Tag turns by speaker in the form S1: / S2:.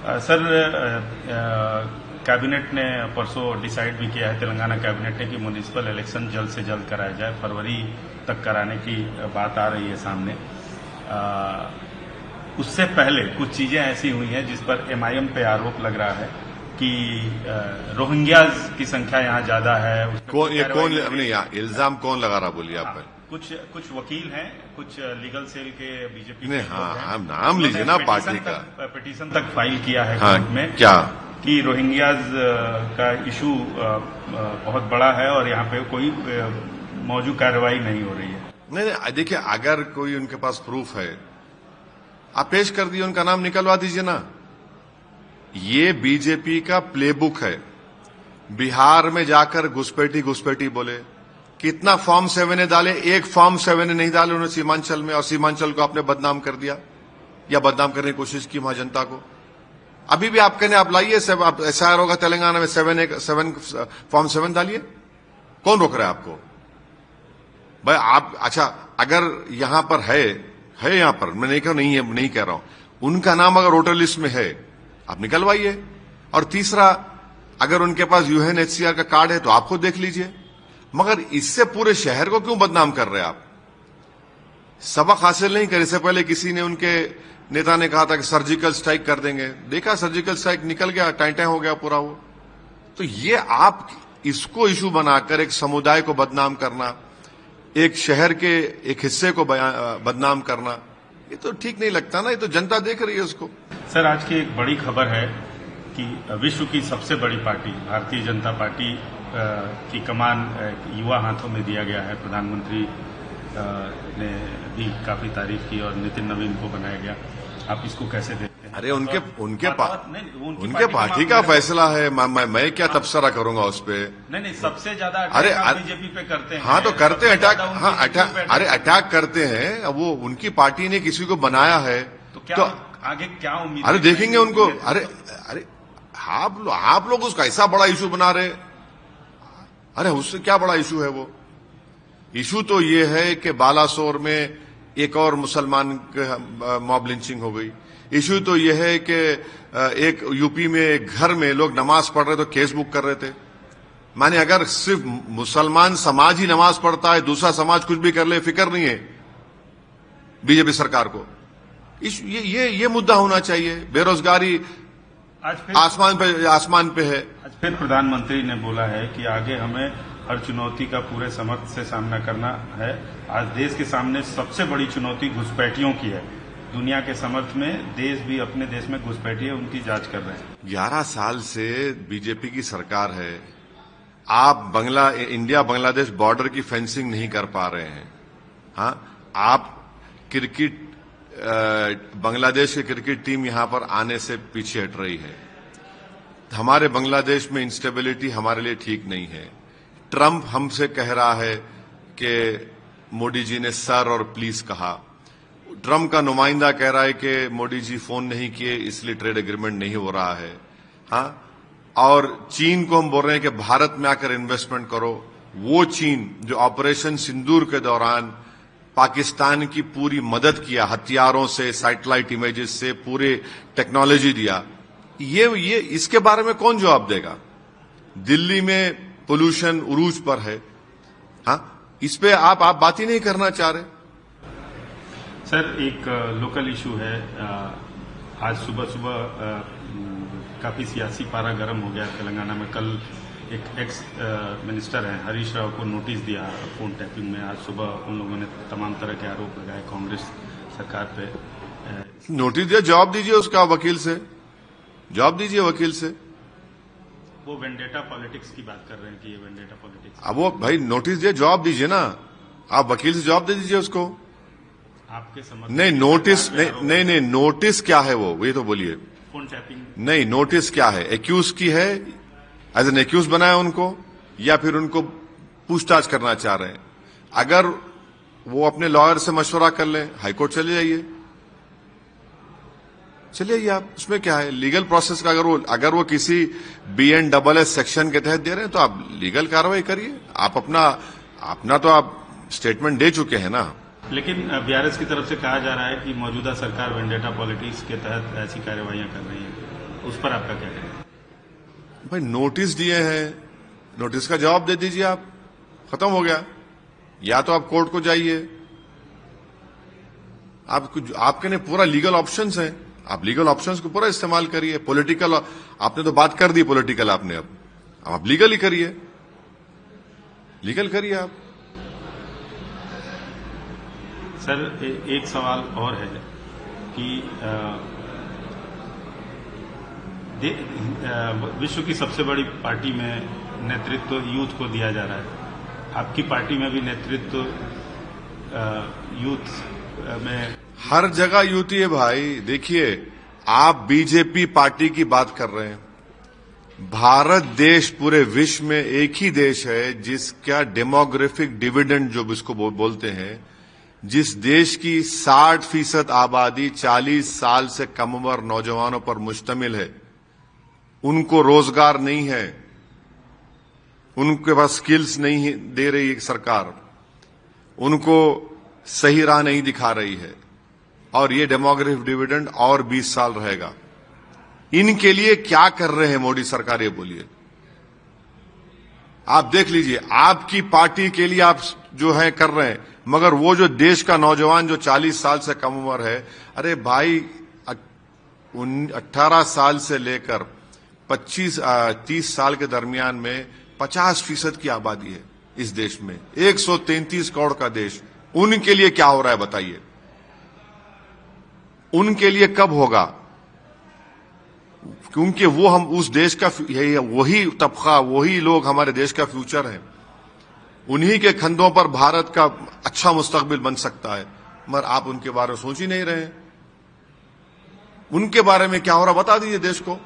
S1: Sir, cabinet ने परसों decide भी किया है, तेलंगाना कैबिनेट ने, कि म्युनिसिपल इलेक्शन जल्द से जल्द कराया जाए। फरवरी तक कराने की बात आ रही है सामने। उससे पहले कुछ चीजें ऐसी हुई हैं जिस पर एमआईएम पे आरोप लग रहा है कि रोहिंग्याज की संख्या यहाँ ज्यादा है।
S2: कौन इल्जाम कौन लगा रहा, बोलिए आप?
S1: कुछ वकील हैं, कुछ लीगल सेल के बीजेपी
S2: ने, हाँ, नाम लीजिए ना पार्टी का।
S1: पिटीशन तक फाइल किया है
S2: हाँ,
S1: कोर्ट में
S2: क्या
S1: कि रोहिंग्याज का इशू बहुत बड़ा है और यहाँ पे कोई मौजूद कार्रवाई नहीं हो रही है।
S2: नहीं, देखिए, अगर कोई उनके पास प्रूफ है, आप पेश कर दिए, उनका नाम निकलवा दीजिए ना। ये बीजेपी का प्लेबुक है। बिहार में जाकर घुसपैठी बोले, कितना फॉर्म 7 डाले, एक फॉर्म 7 नहीं डाले उन्होंने सीमांचल में, और सीमांचल को आपने बदनाम कर दिया या बदनाम करने की कोशिश की वहां जनता को। अभी भी आप कहने आप लाइए, आप एसआईआर होगा तेलंगाना में, 7 फॉर्म 7 डालिए, कौन रोक रहा है आपको भाई? आप अच्छा, अगर यहां पर है यहां पर, मैं नहीं कह रहा हूं, उनका नाम अगर वोटर लिस्ट में है, आप निकलवाइए। और तीसरा, अगर उनके पास यूएनएचसीआर का कार्ड है तो आप खुद देख लीजिए। मगर इससे पूरे शहर को क्यों बदनाम कर रहे हैं आप? सबक हासिल नहीं करे। इससे पहले किसी ने, उनके नेता ने कहा था कि सर्जिकल स्ट्राइक कर देंगे, देखा सर्जिकल स्ट्राइक निकल गया, टाइम हो गया पूरा वो। तो ये आप इसको इशू बनाकर एक समुदाय को बदनाम करना, एक शहर के एक हिस्से को बदनाम करना, ये तो ठीक नहीं लगता ना। ये तो जनता देख रही है उसको।
S1: सर, आज की एक बड़ी खबर है कि विश्व की सबसे बड़ी पार्टी भारतीय जनता पार्टी की कमान युवा हाथों में दिया गया है। प्रधानमंत्री ने भी काफी तारीफ की और नितिन नवीन को बनाया गया। आप इसको कैसे देखते हैं?
S2: अरे उनके पार्टी का फैसला है, मैं क्या तबसरा करूंगा उस पर?
S1: नहीं, सबसे ज्यादा बीजेपी पे करते हैं।
S2: हाँ, तो करते हैं अटैक। हाँ, अटैक करते हैं। वो उनकी पार्टी ने किसी को बनाया है
S1: तो आगे क्या उम्मीद?
S2: अरे देखेंगे उनको। अरे आप लोग उसका ऐसा बड़ा इशू बना रहे। अरे उससे क्या बड़ा इशू है वो? इशू तो ये है कि बालासोर में एक और मुसलमान मॉब लिंचिंग हो गई। इशू तो ये है कि एक यूपी में एक घर में लोग नमाज पढ़ रहे तो केस बुक कर रहे थे। माने अगर सिर्फ मुसलमान समाज ही नमाज पढ़ता है, दूसरा समाज कुछ भी कर ले, फिक्र नहीं है बीजेपी सरकार को। ये मुद्दा होना चाहिए। बेरोजगारी आसमान पे है।
S1: आज फिर प्रधानमंत्री ने बोला है कि आगे हमें हर चुनौती का पूरे समर्थ से सामना करना है। आज देश के सामने सबसे बड़ी चुनौती घुसपैठियों की है। दुनिया के समर्थ में देश भी अपने देश में घुसपैठी है, उनकी जांच कर रहे हैं।
S2: 11 साल से बीजेपी की सरकार है। आप इंडिया बांग्लादेश बॉर्डर की फेंसिंग नहीं कर पा रहे हैं। हाँ, आप क्रिकेट, बांग्लादेश की क्रिकेट टीम यहां पर आने से पीछे हट रही है। हमारे बांग्लादेश में इंस्टेबिलिटी हमारे लिए ठीक नहीं है। ट्रंप हमसे कह रहा है कि मोदी जी ने सर और प्लीज कहा। ट्रंप का नुमाइंदा कह रहा है कि मोदी जी फोन नहीं किए इसलिए ट्रेड एग्रीमेंट नहीं हो रहा है। हाँ, और चीन को हम बोल रहे हैं कि भारत में आकर इन्वेस्टमेंट करो। वो चीन जो ऑपरेशन सिंदूर के दौरान पाकिस्तान की पूरी मदद किया, हथियारों से, सैटेलाइट इमेजेस से, पूरे टेक्नोलॉजी दिया, ये इसके बारे में कौन जवाब देगा? दिल्ली में पोल्यूशन उरूज पर है। हाँ, इस पे आप बात ही नहीं करना चाह रहे।
S1: सर, एक लोकल इशू है। आज सुबह काफी सियासी पारा गर्म हो गया तेलंगाना में। कल एक एक्स मिनिस्टर है हरीश राव को नोटिस दिया फोन टैपिंग में। आज सुबह उन लोगों ने तमाम तरह के आरोप लगाए कांग्रेस सरकार पे।
S2: नोटिस दिया, जवाब दीजिए उसका वकील से, जवाब दीजिए वकील से।
S1: वो वेंडेटा पॉलिटिक्स की बात कर रहे हैं कि ये वेंडेटा पॉलिटिक्स।
S2: अब वो भाई नोटिस दिए, जवाब दीजिए ना। आप वकील से जवाब दे दीजिए उसको।
S1: आपके समझ
S2: नहीं, नोटिस नहीं, नोटिस क्या है वो ये तो बोलिए।
S1: फोन टैपिंग
S2: नहीं, नोटिस क्या है? एक्यूज की है, एज एन एक्यूज बनाया उनको, या फिर उनको पूछताछ करना चाह रहे हैं? अगर वो अपने लॉयर से मशवरा कर लें, हाईकोर्ट चले जाइए, आप, उसमें क्या है? लीगल प्रोसेस का अगर वो किसी BNSS सेक्शन के तहत दे रहे हैं तो आप लीगल कार्रवाई करिए। आप अपना तो आप स्टेटमेंट दे चुके हैं ना।
S1: लेकिन बीआरएस की तरफ से कहा जा रहा है कि मौजूदा सरकार वेंडेटा पॉलिटिक्स के तहत ऐसी कार्रवाइयां कर रही है। उस पर आपका क्या कहना है?
S2: भाई नोटिस दिए हैं, नोटिस का जवाब दे दीजिए, आप खत्म हो गया। या तो आप कोर्ट को जाइए, आपके ने पूरा लीगल ऑप्शंस हैं, आप लीगल ऑप्शंस को पूरा इस्तेमाल करिए। पॉलिटिकल आपने तो बात कर दी पॉलिटिकल, आपने अब आप लीगल ही करिए, लीगल करिए आप।
S1: सर एक सवाल और है कि विश्व की सबसे बड़ी पार्टी में नेतृत्व यूथ को दिया जा रहा है, आपकी पार्टी में भी नेतृत्व यूथ में?
S2: हर जगह यूथ ही है भाई। देखिए, आप बीजेपी पार्टी की बात कर रहे हैं, भारत देश पूरे विश्व में एक ही देश है जिसका डेमोग्राफिक डिविडेंड जो इसको बोलते हैं, जिस देश की 60% आबादी 40 साल से कम उम्र नौजवानों पर मुश्तमिल है। उनको रोजगार नहीं है, उनके पास स्किल्स नहीं दे रही है सरकार, उनको सही राह नहीं दिखा रही है, और ये डेमोग्राफिक डिविडेंड और 20 साल रहेगा। इनके लिए क्या कर रहे हैं मोदी सरकार, ये बोलिए। आप देख लीजिए, आपकी पार्टी के लिए आप जो है कर रहे हैं, मगर वो जो देश का नौजवान जो 40 साल से कम उम्र है, अरे भाई 18 साल से लेकर 30 साल के दरमियान में 50% की आबादी है इस देश में, 133 करोड़ का देश। उनके लिए क्या हो रहा है बताइए, उनके लिए कब होगा? क्योंकि वो हम उस देश का, वही तबका, वही लोग हमारे देश का फ्यूचर है। उन्हीं के कंधों पर भारत का अच्छा मुस्तकबिल बन सकता है, मगर आप उनके बारे में सोच ही नहीं रहे हैं। उनके बारे में क्या हो रहा बता दीजिए देश को।